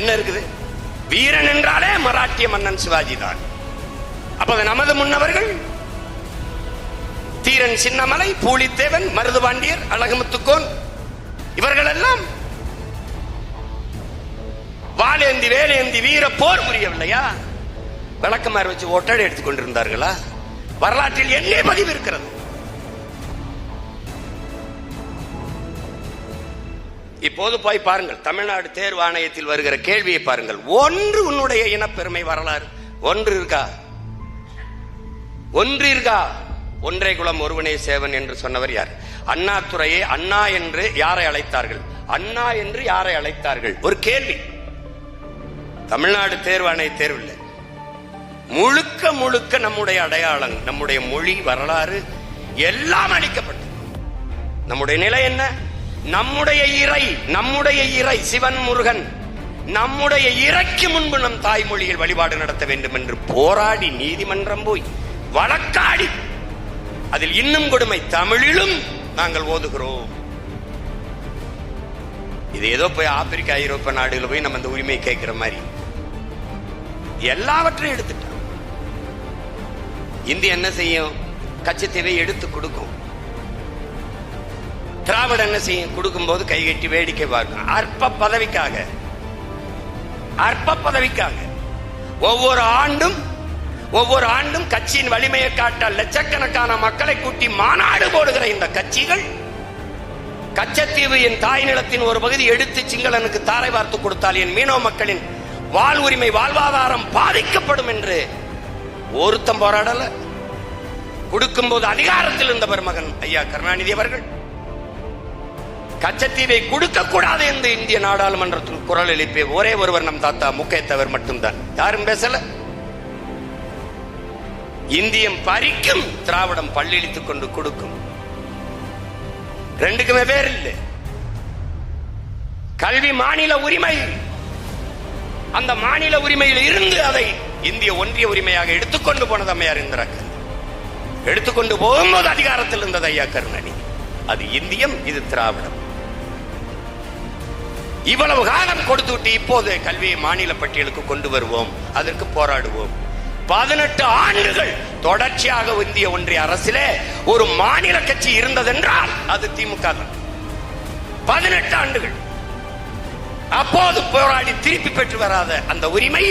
என்ன இருக்குது? வீரன் என்றாலே மராட்டிய மன்னன் சிவாஜி தான். அப்ப நமது முன்னவர்கள் தீரன் சின்னமலை, பூலித்தேவன், மருதுபாண்டியர், அழகுமுத்துக்கோன் இவர்கள் எல்லாம் வாளேந்தி வேலேந்தி வீர போர் புரியவில்லையா? விளக்கமாறு வச்சு ஒட்டடை எடுத்துக் கொண்டிருந்தார்களா? வரலாற்றில் என்ன பதிவு இருக்கிறது? இப்போது போய் பாருங்கள், தமிழ்நாடு தேர்வு ஆணையத்தில் வருகிற கேள்வியை பாருங்கள். ஒன்று உன்னுடைய இனப்பெருமை வரலாறு ஒன்று இருக்கா? ஒன்று இருக்கா? ஒன்றே குலம் ஒருவனே சேவன் என்று சொன்னவர் யார்? அண்ணாதுரையை அண்ணா என்று யாரை அழைத்தார்கள்? அண்ணா என்று யாரை அழைத்தார்கள்? ஒரு கேள்வி. தமிழ்நாடு தேர்வு ஆணைய தேர்வில் முழுக்க முழுக்க நம்முடைய அடையாளம், நம்முடைய மொழி, வரலாறு எல்லாம் அளிக்கப்பட்டது. நம்முடைய நிலை என்ன? நம்முடைய இறை சிவன் முருகன், நம்முடைய இறைக்கு முன்பு நம் தாய்மொழியில் வழிபாடு நடத்த வேண்டும் என்று போராடி நீதிமன்றம் போய் வழக்காடி, அதில் இன்னும் கொடுமை, தமிழிலும் நாங்கள் ஓதுகிறோம். இது ஏதோ போய் ஆப்பிரிக்கா ஐரோப்பிய நாடுகள் போய் நம்ம இந்த உரிமை கேட்கிற மாதிரி எல்லாவற்றையும் எடுத்துட்டோம். இந்திய என்ன செய்யும்? கச்சத்தீவை எடுத்து கொடுக்கும். திராவிட என்ன செய்யும்? கொடுக்கும் போது கைகட்டி வேடிக்கை பார்க்கும். அற்ப பதவிக்காக ஒவ்வொரு ஆண்டும் கட்சியின் வலிமையை காட்ட லட்சக்கணக்கான மக்களை கூட்டி மாநாடு போடுகிற இந்த கட்சிகள் கச்சத்தீவு என் தாய் நிலத்தின் ஒரு பகுதி எடுத்து சிங்களனுக்கு தாரை வார்த்து கொடுத்தால் என் மீனவ மக்களின் வாழ்வுரிமை, வாழ்வாதாரம் பாதிக்கப்படும் என்று ஒருத்தம் போராடல. கொடுக்கும் போது அதிகாரத்தில் இருந்த பெருமகன் ஐயா கருணாநிதி அவர்கள் கச்சத்தீவை கொடுக்க கூடாது என்று இந்திய நாடாளுமன்றத்தில் குரல் எழுப்பிய ஒரே ஒருவர் நம் தாத்தா முக்கையத்தவர் மட்டும்தான். யாரும் பேசல. இந்தியம் பறிக்கும், திராவிடம் பள்ளிழித்துக் கொண்டு கொடுக்கும். ரெண்டுக்குமே பேர் இல்லை. கல்வி மாநில உரிமை, அந்த மாநில உரிமையில் இருந்து அதை இந்திய ஒன்றிய உரிமையாக எடுத்துக்கொண்டு போனது அம்மையார் இந்திரா காந்தி. எடுத்துக்கொண்டு போகும்போது அதிகாரத்தில் இருந்தது ஐயா கருணாநிதி. அது இந்தியம், இது திராவிடம். இவ்வளவு காலம் கொடுத்து விட்டு இப்போது கல்வியை மாநில பட்டியலுக்கு கொண்டு வருவோம், அதற்கு போராடுவோம். 18 ஆண்டுகள் தொடர்ச்சியாக இந்திய ஒன்றிய அரசிலே ஒரு மாநில கட்சி இருந்ததென்றால் அது திமுக தான். 18 ஆண்டுகள். அப்போது போராடி திருப்பி பெற்று வராத அந்த உரிமை